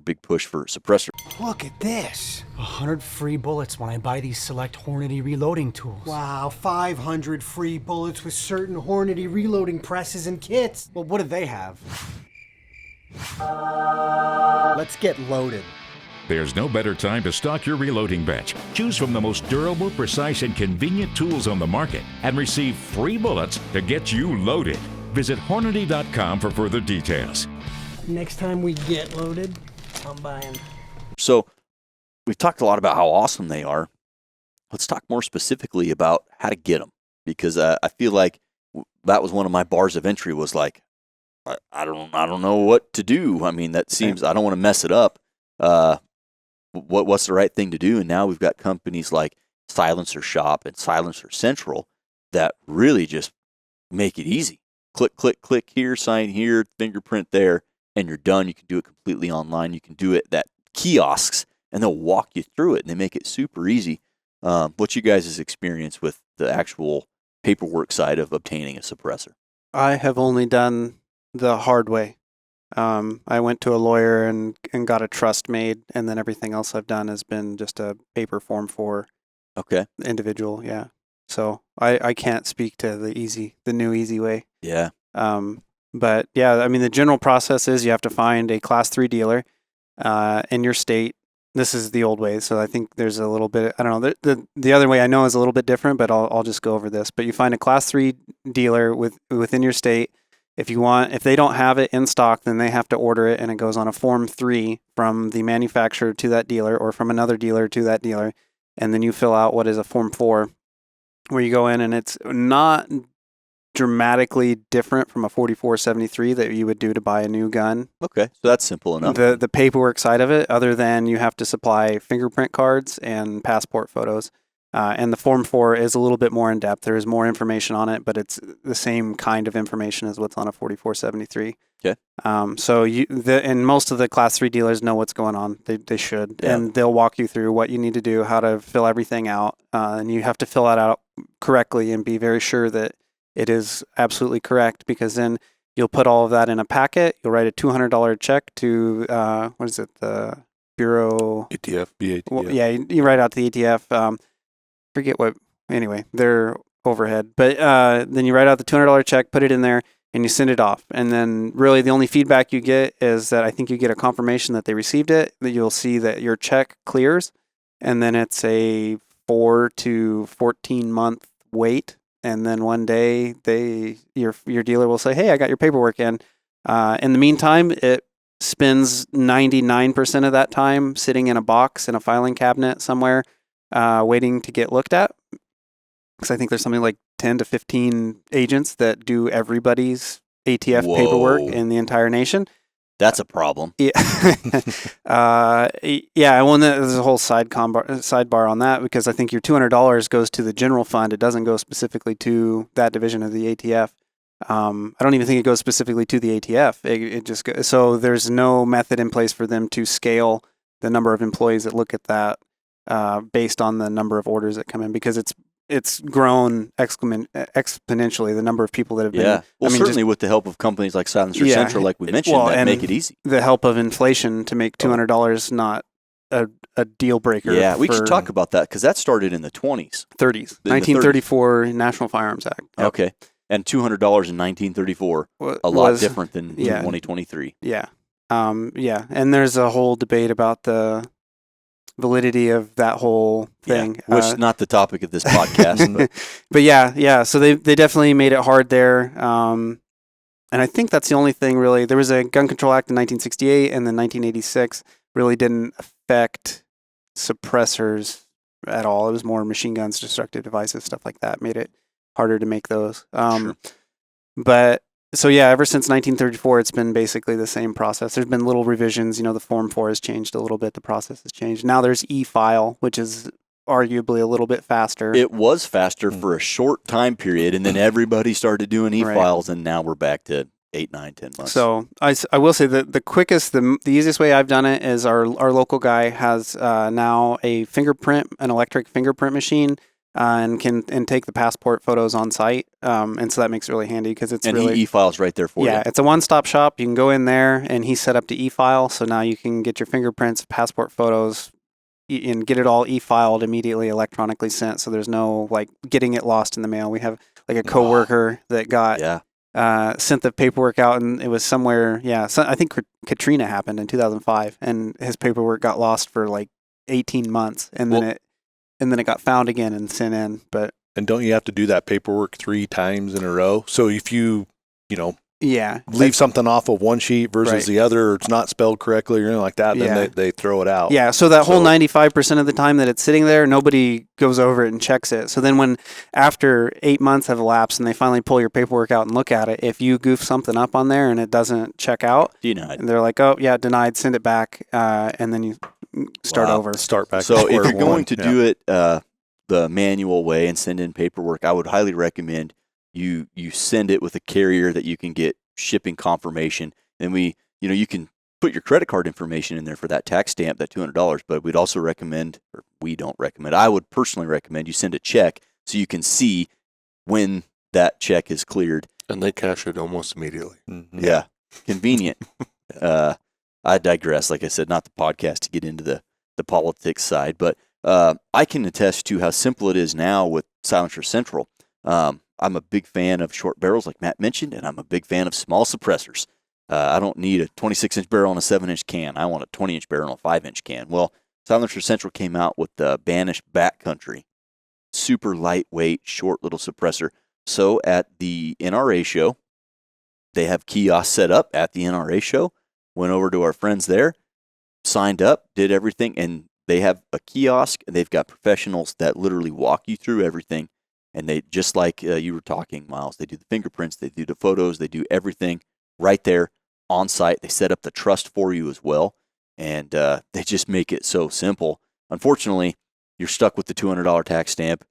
big push for suppressor. Look at this. 100 free bullets when I buy these select Hornady reloading tools. Wow, 500 free bullets with certain Hornady reloading presses and kits. Well, what do they have? Let's get loaded. There's no better time to stock your reloading bench. Choose from the most durable, precise, and convenient tools on the market and receive free bullets to get you loaded. Visit Hornady.com for further details. Next time we get loaded, I'm buying. So we've talked a lot about how awesome they are. Let's talk more specifically about how to get them, because I feel like that was one of my bars of entry, was like, I don't know what to do. I mean, that seems, I don't want to mess it up. What's the right thing to do? And now we've got companies like Silencer Shop and Silencer Central that really just make it easy. Click, click, click here, sign here, fingerprint there, and you're done. You can do it completely online. You can do it at kiosks, and they'll walk you through it, and they make it super easy. What's you guys' experience with the actual paperwork side of obtaining a suppressor? I have only done the hard way. I went to a lawyer and got a trust made, and then everything else I've done has been just a paper Form 4 Okay. individual. Yeah. So I can't speak to the new easy way. Yeah. But yeah, I mean, the general process is you have to find a Class 3 dealer in your state. This is the old way, so I think there's a little bit. I don't know. The other way I know is a little bit different, but I'll just go over this. But you find a Class 3 dealer within your state. If they don't have it in stock, then they have to order it, and it goes on a Form 3 from the manufacturer to that dealer, or from another dealer to that dealer, and then you fill out what is a Form 4, where you go in, and it's not dramatically different from a 4473 that you would do to buy a new gun. Okay, so that's simple enough. The paperwork side of it, other than you have to supply fingerprint cards and passport photos. And the Form 4 is a little bit more in depth. There is more information on it, but it's the same kind of information as what's on a 4473. Okay. And most of the Class 3 dealers know what's going on. They should. Yeah. And they'll walk you through what you need to do, how to fill everything out. And you have to fill that out correctly and be very sure that it is absolutely correct, because then you'll put all of that in a packet. You'll write a $200 check to, the Bureau? ATF. BATF. Well, yeah, you write out to the ATF. Forget what, anyway, their overhead. But then you write out the $200 check, put it in there, and you send it off. And then really the only feedback you get is that I think you get a confirmation that they received it, that you'll see that your check clears, and then it's a 4 to 14 month wait. And then one day your dealer will say, "Hey, I got your paperwork in." In the meantime, it spends 99% of that time sitting in a box in a filing cabinet somewhere, waiting to get looked at. Because I think there's something like 10 to 15 agents that do everybody's ATF paperwork in the entire nation. That's a problem. Yeah. Yeah. Well, there's a whole sidebar on that, because I think your $200 goes to the general fund. It doesn't go specifically to that division of the ATF. I don't even think it goes specifically to the ATF. It just goes, so there's no method in place for them to scale the number of employees that look at that based on the number of orders that come in, because it's grown exponentially, the number of people that have been. Yeah. Well, certainly with the help of companies like Silencer Central, like we mentioned, that make it easy. The help of inflation to make $200 not a deal breaker. Yeah, we should talk about that, because that started in the 20s. 30s. 1934 National Firearms Act. Yep. Okay. And $200 in 1934, a lot different than 2023. Yeah. Yeah. And there's a whole debate about the validity of that whole thing. Yeah, which is not the topic of this podcast. But yeah. So they definitely made it hard there. And I think that's the only thing really. There was a Gun Control Act in 1968, and then 1986 really didn't affect suppressors at all. It was more machine guns, destructive devices, stuff like that. Made it harder to make those. Sure. But so yeah, ever since 1934, it's been basically the same process. There's been little revisions. The Form 4 has changed a little bit. The process has changed. Now there's e-file, which is arguably a little bit faster. It was faster for a short time period, and then everybody started doing e-files, and now we're back to 8, 9, 10 months. So I will say that the quickest, the easiest way I've done it is our local guy has now an electric fingerprint machine. And can take the passport photos on site, and so that makes it really handy, because it's really he e-files right there for you. Yeah, it's a one-stop shop. You can go in there, and he's set up to e-file, so now you can get your fingerprints, passport photos, and get it all e-filed immediately, electronically sent. So there's no like getting it lost in the mail. We have like a coworker that got sent the paperwork out, and it was somewhere. Yeah, so I think Katrina happened in 2005, and his paperwork got lost for like 18 months, and then it got found again and sent in. And don't you have to do that paperwork 3 times in a row? So if you leave something off of one sheet versus the other, or it's not spelled correctly or anything like that, then they throw it out. Yeah, so that whole 95% of the time that it's sitting there, nobody goes over it and checks it. So then when after 8 months have elapsed and they finally pull your paperwork out and look at it, if you goof something up on there and it doesn't check out, denied. And they're like, oh, yeah, denied, send it back, and then you start over. Start back. So if you're going to do it the manual way and send in paperwork, I would highly recommend you send it with a carrier that you can get shipping confirmation. And you can put your credit card information in there for that tax stamp, that $200. But we'd also recommend, or we don't recommend, I would personally recommend you send a check so you can see when that check is cleared. And they cash it almost immediately. Mm-hmm. Yeah, convenient. I digress. Like I said, not the podcast to get into the politics side, but I can attest to how simple it is now with Silencer Central. I'm a big fan of short barrels, like Matt mentioned, and I'm a big fan of small suppressors. I don't need a 26-inch barrel on a 7-inch can. I want a 20-inch barrel on a 5-inch can. Well, Silencer Central came out with the Banished Backcountry. Super lightweight, short little suppressor. So at the NRA show, they have kiosks set up at the NRA show. Went over to our friends there, signed up, did everything, and they have a kiosk. And they've got professionals that literally walk you through everything. And they, just like you were talking, Miles, they do the fingerprints, they do the photos, they do everything right there on site. They set up the trust for you as well. And they just make it so simple. Unfortunately, you're stuck with the $200 tax stamp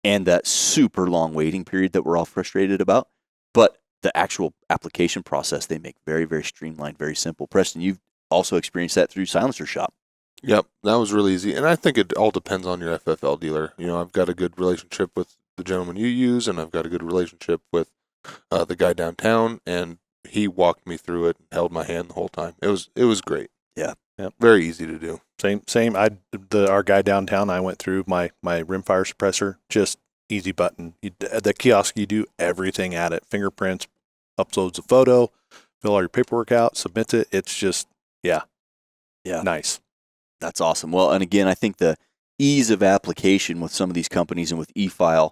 and that super long waiting period that we're all frustrated about. But the actual application process, they make very, very streamlined, very simple. Preston, you've also experienced that through Silencer Shop. Yep, that was really easy. And I think it all depends on your FFL dealer. You know, I've got a good relationship with the gentleman you use, and I've got a good relationship with the guy downtown, and he walked me through it and held my hand the whole time. It was great. Yeah. Yep. Very easy to do. Same. Our guy downtown, I went through my rimfire suppressor, just easy button. The kiosk, you do everything at it. Fingerprints, uploads a photo, fill all your paperwork out, submit it. It's just, yeah, nice. That's awesome. Well, and again, I think the ease of application with some of these companies and with eFile,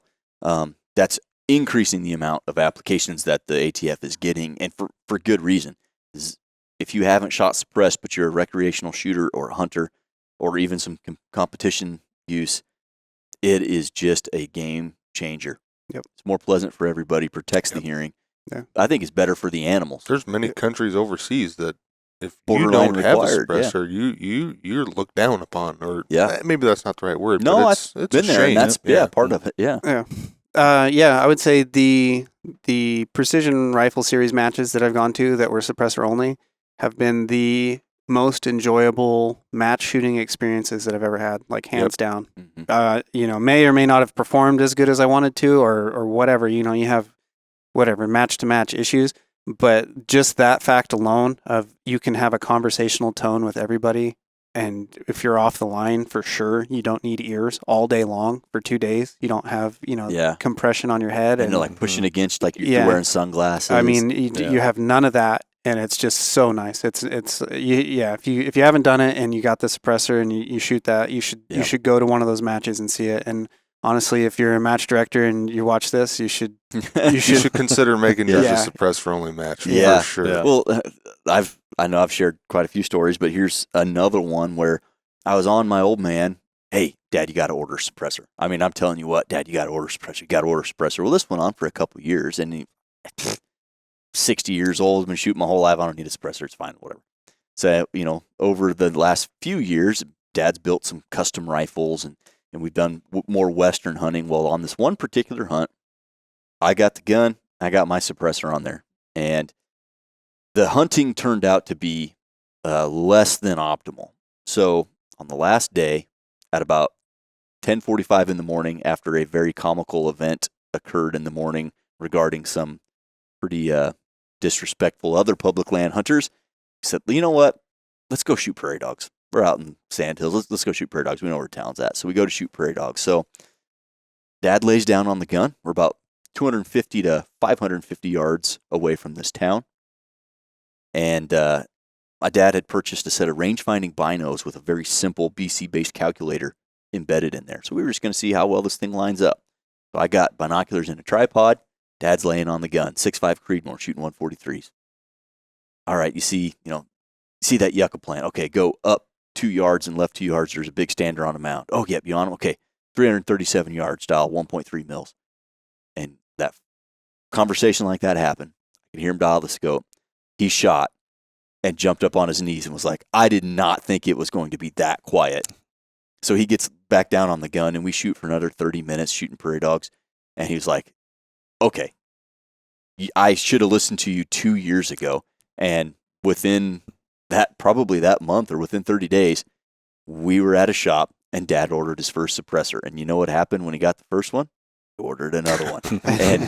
that's increasing the amount of applications that the ATF is getting, and for good reason. If you haven't shot suppressed, but you're a recreational shooter or a hunter, or even some competition use, it is just a game changer. Yep. It's more pleasant for everybody, protects the hearing. Yeah. I think it's better for the animals. There's many countries overseas that if you Borderline don't have a required, suppressor, you're looked down upon, or Yeah. maybe that's not the right word. No, but I've it's been a there, shame. and that's part of it. Yeah. Yeah, I would say the precision rifle series matches that I've gone to that were suppressor only have been the most enjoyable match shooting experiences that I've ever had, like hands down. Mm-hmm. May or may not have performed as good as I wanted to, or whatever. You have whatever match to match issues, but just that fact alone of you can have a conversational tone with everybody. And if you're off the line, for sure, you don't need ears all day long for 2 days. You don't have, compression on your head. And like pushing against, like you're wearing sunglasses. I mean, you have none of that, and it's just so nice. If you haven't done it and you got the suppressor and you shoot that, you should go to one of those matches and see it. And honestly, if you're a match director and you watch this, you should consider making yours a suppressor only match. For sure. Yeah. Well, I know I've shared quite a few stories, but here's another one where I was on my old man. Hey, Dad, you got to order a suppressor. I mean, I'm telling you what, Dad, you got to order a suppressor. You got to order a suppressor. Well, this went on for a couple of years, and 60 years old, been shooting my whole life. I don't need a suppressor. It's fine, whatever. So, over the last few years, Dad's built some custom rifles, and we've done more Western hunting. Well, on this one particular hunt, I got the gun, I got my suppressor on there, and the hunting turned out to be less than optimal. So on the last day, at about 10:45 in the morning, after a very comical event occurred in the morning regarding some pretty disrespectful other public land hunters, he said, you know what? Let's go shoot prairie dogs. We're out in Sand Hills. Let's go shoot prairie dogs. We know where town's at. So we go to shoot prairie dogs. So Dad lays down on the gun. We're about 250 to 550 yards away from this town. And my dad had purchased a set of range-finding binos with a very simple BC-based calculator embedded in there. So we were just going to see how well this thing lines up. So I got binoculars in a tripod. Dad's laying on the gun, 6.5 Creedmoor, shooting 143s. All right, you see that yucca plant. Okay, go up 2 yards and left 2 yards. There's a big stander on a mound. Oh, yep, you on him? Okay, 337 yards, dial 1.3 mils. And that conversation like that happened. I could hear him dial the scope. He shot and jumped up on his knees and was like, I did not think it was going to be that quiet. So he gets back down on the gun, and we shoot for another 30 minutes shooting prairie dogs. And he was like, okay, I should have listened to you 2 years ago. And within probably that month or within 30 days, we were at a shop, and Dad ordered his first suppressor. And you know what happened when he got the first one? Ordered another one. And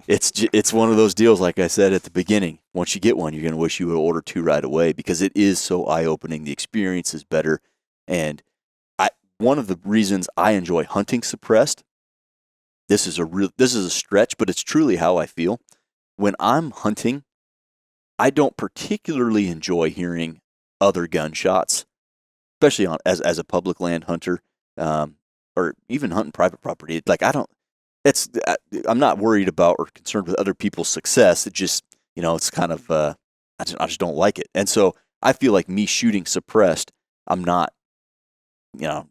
it's one of those deals, like I said at the beginning, once you get one, you're going to wish you would order two right away, because it is so eye-opening. The experience is better. And one of the reasons I enjoy hunting suppressed, this is a stretch, but it's truly how I feel. When I'm hunting, I don't particularly enjoy hearing other gunshots, especially as a public land hunter, or even hunting private property. Like I'm not worried about or concerned with other people's success. It just, it's kind of, I just don't like it. And so I feel like me shooting suppressed, I'm not,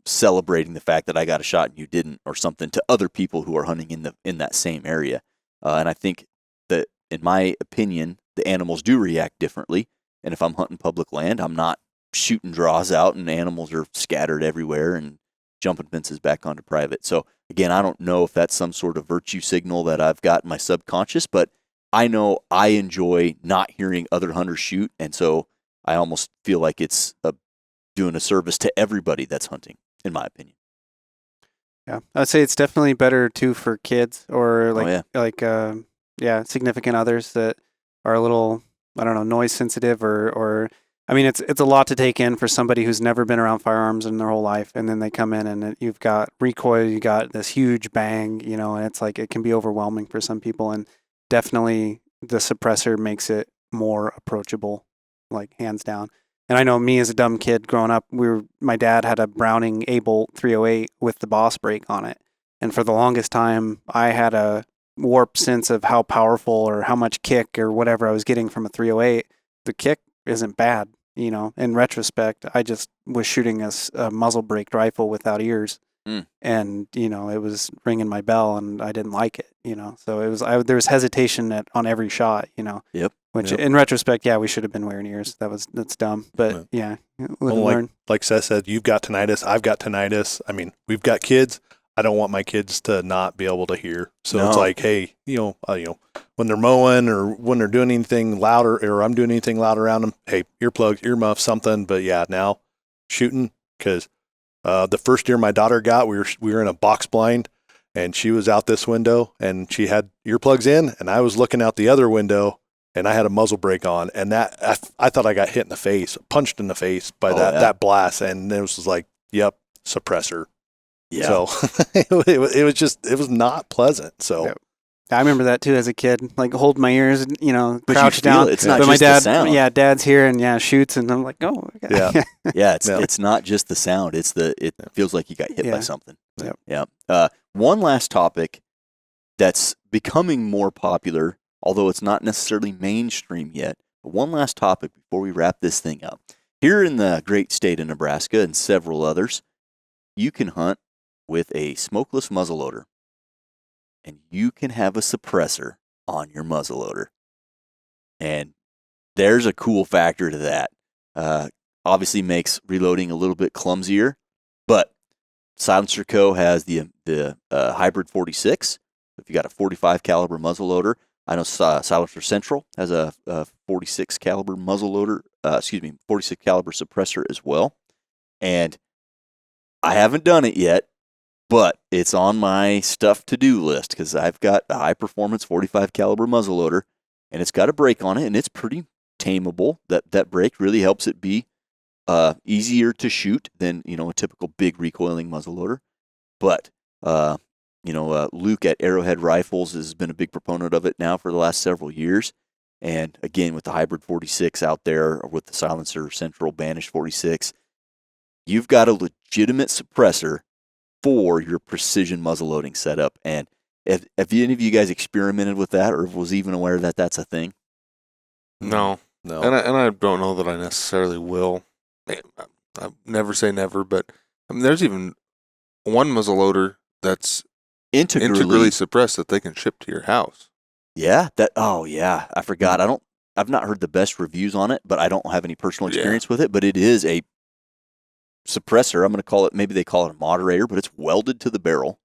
celebrating the fact that I got a shot and you didn't, or something, to other people who are hunting in that same area. And I think that, in my opinion, the animals do react differently. And if I'm hunting public land, I'm not shooting draws out and animals are scattered everywhere and jumping fences back onto private. So again, I don't know if that's some sort of virtue signal that I've got in my subconscious, but I know I enjoy not hearing other hunters shoot. And so I almost feel like it's doing a service to everybody that's hunting, in my opinion. Yeah, I'd say it's definitely better too for kids or significant others that are a little, I don't know, noise sensitive or I mean, it's a lot to take in for somebody who's never been around firearms in their whole life, and then they come in and you've got recoil, you got this huge bang, and it's like it can be overwhelming for some people, and definitely the suppressor makes it more approachable, like hands down. And I know me as a dumb kid growing up, my dad had a Browning A-Bolt 308 with the Boss brake on it. And for the longest time, I had a warped sense of how powerful or how much kick or whatever I was getting from a 308. The kick isn't bad, In retrospect, I just was shooting a muzzle braked rifle without ears. And, it was ringing my bell and I didn't like it, So it was, there was hesitation on every shot, Yep. Which in retrospect, we should have been wearing ears. That's dumb. But live and learn. Like Seth said, you've got tinnitus. I've got tinnitus. I mean, we've got kids. I don't want my kids to not be able to hear. So it's like, hey, when they're mowing or when they're doing anything louder, or I'm doing anything loud around them, hey, earplugs, earmuffs, something. But now shooting, because the first deer my daughter got, we were in a box blind, and she was out this window, and she had earplugs in, and I was looking out the other window, and I had a muzzle brake on, and that I thought I got hit in the face, punched in the face by that blast, and it was just like, yep, suppressor. Yeah. So it was not pleasant. So. Yep. I remember that too as a kid, like hold my ears, crouch down. It's not just my dad, the sound. Dad's here and shoots, and I'm like, oh, okay. It's not just the sound. It feels like you got hit by something. Yep. Yeah. One last topic that's becoming more popular, although it's not necessarily mainstream yet. But one last topic before we wrap this thing up. Here in the great state of Nebraska and several others, you can hunt with a smokeless muzzleloader. And you can have a suppressor on your muzzleloader. And there's a cool factor to that. Obviously makes reloading a little bit clumsier, but Silencer Co. has the hybrid 46. If you got a 45 caliber muzzleloader, I know Silencer Central has a 46 caliber muzzleloader, 46 caliber suppressor as well. And I haven't done it yet, but it's on my stuff to-do list because I've got a high-performance 45 caliber muzzleloader, and it's got a brake on it, and it's pretty tameable. That brake really helps it be easier to shoot than a typical big recoiling muzzleloader. But Luke at Arrowhead Rifles has been a big proponent of it now for the last several years. And again, with the hybrid 46 out there, or with the Silencer Central Banished 46, you've got a legitimate suppressor for your precision muzzleloading setup. And have any of you guys experimented with that, or was even aware that that's a thing? No. And I don't know that I necessarily will. I never say never, but there's even one muzzleloader that's integrally suppressed that they can ship to your house. Yeah. I forgot. I've not heard the best reviews on it, but I don't have any personal experience with it. But it is a suppressor. I'm going to call it, maybe they call it a moderator, but it's welded to the barrel.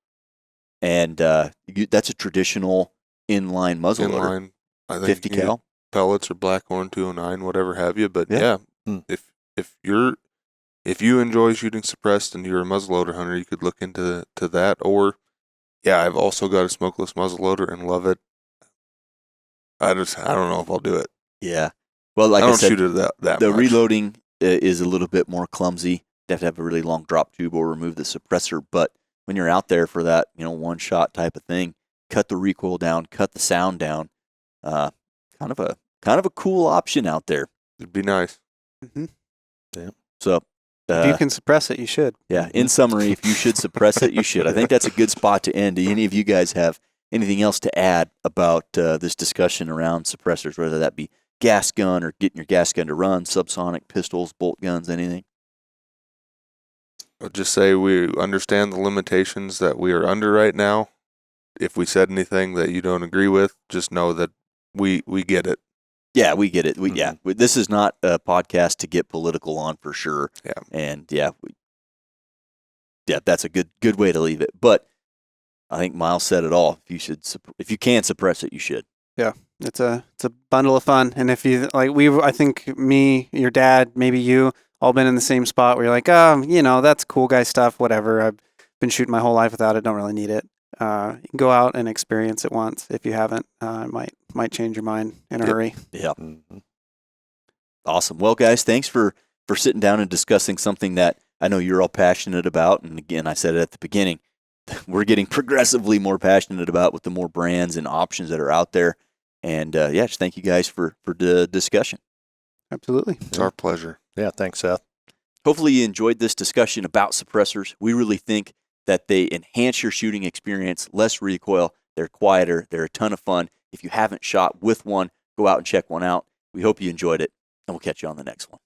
And that's a traditional inline muzzleloader. I think 50 cal. Pellets or Blackhorn 209, whatever have you. But if you enjoy shooting suppressed and you're a muzzleloader hunter, you could look into that. Or I've also got a smokeless muzzleloader and love it. I don't know if I'll do it. Yeah. Well, like I said, shoot it that the much. reloading is a little bit more clumsy. have to have a really long drop tube or remove the suppressor. But when you're out there for that, one shot type of thing, cut the recoil down, cut the sound down. Kind of a cool option out there. It'd be nice. Mm-hmm. Yeah. So if you can suppress it, you should. Yeah. In summary, if you should suppress it, you should. I think that's a good spot to end. Do any of you guys have anything else to add about this discussion around suppressors, whether that be gas gun or getting your gas gun to run, subsonic pistols, bolt guns, anything? I'll just say we understand the limitations that we are under right now. If we said anything that you don't agree with, just know that we get it. Yeah, we get it. This is not a podcast to get political on for sure. Yeah. And that's a good way to leave it. But I think Miles said it all. If you can suppress it, you should. Yeah, it's a bundle of fun. And if you I think me, your dad, maybe you, all been in the same spot where you're like, that's cool guy stuff. Whatever. I've been shooting my whole life without it. Don't really need it. You can go out and experience it once. If you haven't, it might change your mind in a hurry. Yeah. Mm-hmm. Awesome. Well, guys, thanks for sitting down and discussing something that I know you're all passionate about. And again, I said it at the beginning, we're getting progressively more passionate about with the more brands and options that are out there. And just thank you guys for the discussion. Absolutely. It's our pleasure. Yeah. Thanks, Seth. Hopefully you enjoyed this discussion about suppressors. We really think that they enhance your shooting experience, less recoil, they're quieter, they're a ton of fun. If you haven't shot with one, go out and check one out. We hope you enjoyed it, and we'll catch you on the next one.